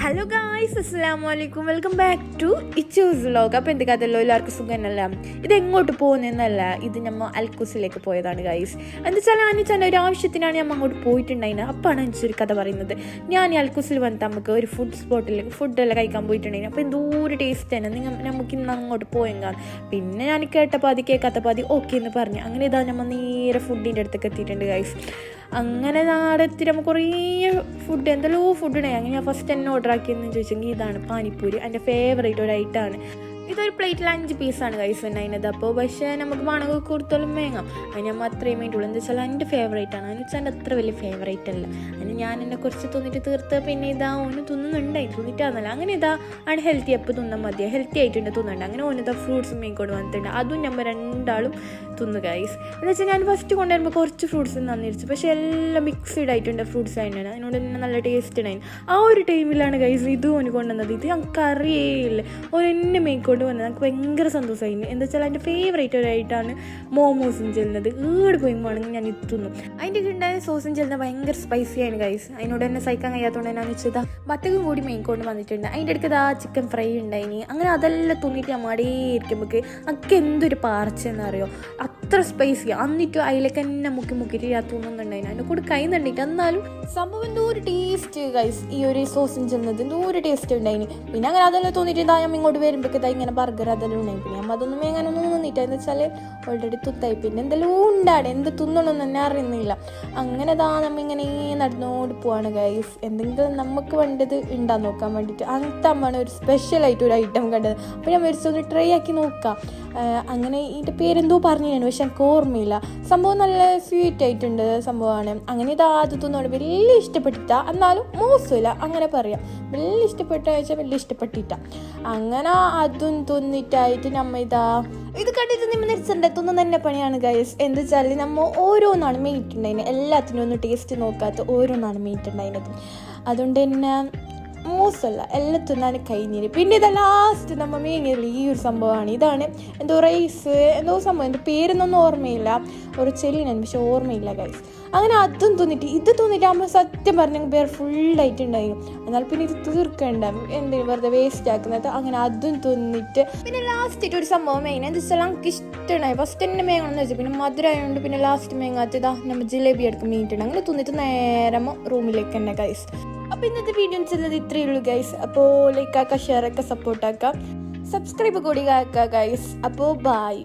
Hello guys, അസ്സലാമു അലൈക്കും. Welcome back to Ichus vlog. അപ്പോൾ എന്ത് കഥയല്ലോ, എല്ലാവർക്കും സുഖമല്ല. ഇത് എങ്ങോട്ട് പോകുന്നതെന്നല്ല, ഇത് നമ്മൾ അൽക്കുസിലേക്ക് പോയതാണ് ഗായ്സ്. എന്താ വെച്ചാൽ അനിച്ചാൽ ഒരു ആവശ്യത്തിനാണ് നമ്മൾ അങ്ങോട്ട് പോയിട്ടുണ്ടായിരുന്നത്. അപ്പോഴാണ് എനിച്ചൊരു കഥ പറയുന്നത്. ഞാൻ ഈ അൽക്കുസിൽ വന്നിട്ട് നമുക്ക് ഒരു ഫുഡ് സ്പോട്ടിൽ ഫുഡെല്ലാം കഴിക്കാൻ പോയിട്ടുണ്ടായിരുന്നു. അപ്പോൾ എന്തോ ഒരു ടേസ്റ്റ് തന്നെ, നമുക്ക് ഇന്ന് അങ്ങോട്ട് പോയെങ്കാണ്. പിന്നെ ഞാൻ കേട്ട പാതി കേൾക്കാത്ത പാതി ഓക്കെ എന്ന് പറഞ്ഞു. അങ്ങനെ ഇതാ നമ്മൾ നേരെ ഫുഡിൻ്റെ അടുത്തേക്ക് എത്തിയിട്ടുണ്ട് ഗായ്സ്. അങ്ങനെ നാടെത്തി നമുക്ക് കുറേ ഫുഡ് എന്തെല്ലോ ഫുഡ് ഉണ്ടായി. അങ്ങനെ ഞാൻ ഫസ്റ്റ് തന്നെ ഓർഡർ ആക്കിയെന്ന് ചോദിച്ചെങ്കിൽ ഇതാണ് പാനിപ്പൂരി. എൻ്റെ ഫേവറേറ്റ് ഒരു ഐറ്റമാണ്. ഇതൊരു പ്ലേറ്റിൽ 5 പീസാണ് കൈസ് ഉണ്ടായിരുന്നത്. അപ്പോൾ പക്ഷേ നമുക്ക് വേണമെങ്കിൽ കൊടുത്തോളം വേങ്ങാം. അതിന് നമ്മൾ അത്രയും വേണ്ടിയുള്ളൂ. എന്താ വെച്ചാൽ എൻ്റെ ഫേവറേറ്റ് ആണ്. അതിന് വെച്ചാൽ എൻ്റെ അത്ര വലിയ ഫേവറേറ്റ് അല്ല. അതിന് ഞാൻ എന്നെ കുറച്ച് തിന്നിട്ട് തീർത്ത് പിന്നെ ഇതാ ഓന് തിന്നുന്നുണ്ടായി, തിന്നിട്ടാന്നല്ല. അങ്ങനെ ഇതാ ആണ് ഹെൽത്തി എപ്പോൾ തിന്നാൻ മതിയാണ്, ഹെൽത്തി ആയിട്ടുണ്ട് തിന്നുന്നുണ്ട്. അങ്ങനെ ഓനിതാ ഫ്രൂട്ട്സ് മേക്കൊണ്ട് വന്നിട്ടുണ്ട്. അതും നമ്മൾ രണ്ടാളും തിന്നു ഗൈസ്. എന്ന് വെച്ചാൽ ഞാൻ ഫസ്റ്റ് കൊണ്ടുവരുമ്പോൾ കുറച്ച് ഫ്രൂട്ട്സ് തന്നിരിച്ചു, പക്ഷേ എല്ലാം മിക്സ്ഡ് ആയിട്ടുണ്ട് ഫ്രൂട്ട്സ് ആയിട്ടാണ്. അതിനോട് തന്നെ നല്ല ടേസ്റ്റ് ഉണ്ടായിരുന്നു. ആ ഒരു ടൈമിലാണ് ഗൈസ് ഇത് ഓന് കൊണ്ടുവന്നത്. ഇത് ഞങ്ങൾക്ക് അറിയേയില്ല, ഓൻ എന്നെ മേക്കൊണ്ട് വന്നത്. എനിക്ക് ഭയങ്കര സന്തോഷമായിരുന്നു. എന്താ വെച്ചാൽ എൻ്റെ ഫേവറേറ്റ് ഒരായിട്ടാണ് മോമോസും ചെല്ലുന്നത്. ഈട് പോയുമ്പോഴാണെങ്കിൽ ഞാൻ എത്തുന്നു. അതിൻ്റെ ഉണ്ടായ സോസും ചെല്ലുന്നത് ഭയങ്കര സ്പൈസിയാണ് ഗൈസ്. അതിനോട് തന്നെ സഹിക്കാൻ കഴിയാത്തതുകൊണ്ട് എന്നാന്ന് വെച്ചാൽ ബത്തക്കും കൂടി മേക്കൊണ്ട് വന്നിട്ടുണ്ട്. അതിൻ്റെ അടുത്ത് ആ ചിക്കൻ ഫ്രൈ ഉണ്ടായിനി. അങ്ങനെ അതെല്ലാം തിന്നിട്ട് അമ്മാടേ ഇരിക്കുമ്പോഴേക്ക് അതൊക്കെ എന്തൊരു പാർച്ചെന്നറിയോ, അത്ര സ്പൈസി. എന്നിട്ടും അതിലേക്ക് തന്നെ മുക്കിയിട്ട് ഞാൻ തോന്നുന്നുണ്ടായിരുന്നു. അതിൻ്റെ കൂടെ കൈ നണ്ടിട്ട് എന്നാലും സംഭവം എന്തോ ഒരു ടേസ്റ്റ് ഗൈസ്. ഈ ഒരു സോസും ചെല്ലുന്നത് എന്തോ ഒരു ടേസ്റ്റ് ഉണ്ടായിനി. പിന്നെ അങ്ങനെ അതെല്ലാം തോന്നിയിട്ട് ഇതാ ഞാൻ ഇങ്ങോട്ട് വരുമ്പോഴേക്ക് ഇങ്ങനെ ബർഗർ അതെല്ലാം ഉണ്ടായി. പിന്നെ നമ്മൾ അതൊന്നും എങ്ങനെയൊന്നും തോന്നിയിട്ടെന്ന് വെച്ചാൽ ഓൾറെഡി തുത്തായി. പിന്നെ എന്തെല്ലാം ഉണ്ടാടെ, എന്ത് തിന്നണമെന്ന് തന്നെ അറിയുന്നില്ല. അങ്ങനെ ഇതാ നമ്മൾ ഇങ്ങനെ നടന്നോട് പോവാണ് ഗൈസ്. എന്തെങ്കിലും നമുക്ക് വേണ്ടത് ഉണ്ടാകാൻ നോക്കാൻ വേണ്ടിയിട്ട്. അങ്ങനത്തെ അമ്മാണ് ഒരു സ്പെഷ്യലായിട്ട് ഒരു ഐറ്റം കണ്ടത്. അപ്പോൾ ഞാൻ മേടിച്ചൊന്ന് ട്രൈ ആക്കി നോക്കാം. അങ്ങനെ ഇതിൻ്റെ പേരെന്തോ പറഞ്ഞിരുന്നു, പക്ഷെ എനിക്ക് ഓർമ്മയില്ല. സംഭവം നല്ല സ്വീറ്റ് ആയിട്ടുണ്ട് സംഭവമാണ്. അങ്ങനെ ഇത് ആദ്യത്തൊന്നും വലിയ ഇഷ്ടപ്പെട്ടിട്ട, എന്നാലും മോശമില്ല അങ്ങനെ പറയാം. വലിയ ഇഷ്ടപ്പെട്ട വെച്ചാൽ വലിയ ഇഷ്ടപ്പെട്ടിട്ട. അങ്ങനെ അതും തിന്നിട്ടായിട്ട് നമ്മൾ ഇത് കണ്ടിട്ട് നിങ്ങൾ നിരച്ചിട്ടുണ്ടെത്തുന്ന തന്നെ പണിയാണ് ഗൈസ്. എന്താ വെച്ചാൽ നമ്മൾ ഓരോന്നാണ് മേയിട്ടുണ്ടായിരുന്നത്. എല്ലാത്തിനും ഒന്ന് ടേസ്റ്റ് നോക്കാത്ത ഓരോന്നാണ് മേയിട്ടുണ്ടായിരുന്നത്. അതുകൊണ്ട് തന്നെ മോശമല്ല, എല്ലാം തിന്നാൻ കഴിഞ്ഞില്ല. പിന്നെ ഇത് ലാസ്റ്റ് നമ്മൾ മേങ്ങിയില്ല ഈ ഒരു സംഭവമാണ്. ഇതാണ് എന്തോ റൈസ് എന്തോ സംഭവം, എൻ്റെ പേരൊന്നും ഓർമ്മയില്ല. ഒരു ചെല്ലിനാണ് പക്ഷെ ഓർമ്മയില്ല ഗൈസ്. അങ്ങനെ അതും തിന്നിട്ട് ഇത് തിന്നിട്ടാകുമ്പോൾ സത്യം പറഞ്ഞെങ്കിൽ പേര് ഫുള്ളായിട്ടുണ്ടായിരുന്നു. എന്നാൽ പിന്നെ ഇത് തീർക്കണ്ട, എന്തെങ്കിലും വെറുതെ വേസ്റ്റ് ആക്കുന്നത്. അങ്ങനെ അതും തിന്നിട്ട് പിന്നെ ലാസ്റ്റിട്ട് ഒരു സംഭവം മേങ്ങണം. എന്താ വെച്ചാൽ നമുക്ക് ഇഷ്ടമായി. ഫസ്റ്റ് തന്നെ മേങ്ങണമെന്ന് വെച്ചാൽ പിന്നെ മധുരമായതുകൊണ്ട് പിന്നെ ലാസ്റ്റ് മേങ്ങാത്തതാ നമ്മൾ ജിലേബി എടുക്കും മീനിട്ടുണ്ട്. അങ്ങനെ തിന്നിട്ട് നേരെ റൂമിലേക്ക് തന്നെ ഗൈസ്. അപ്പോൾ ഇന്നത്തെ വീഡിയോ ചെയ്യുന്നത് ഇത്രയേ ഉള്ളൂ ഗൈസ്. അപ്പോൾ ലൈക്ക് ആക്കുക, ഷെയർ ആക്കുക, സപ്പോർട്ട് ആക്കുക, സബ്സ്ക്രൈബ് കൂടി ആക്കുക ഗൈസ്. അപ്പോൾ ബൈ.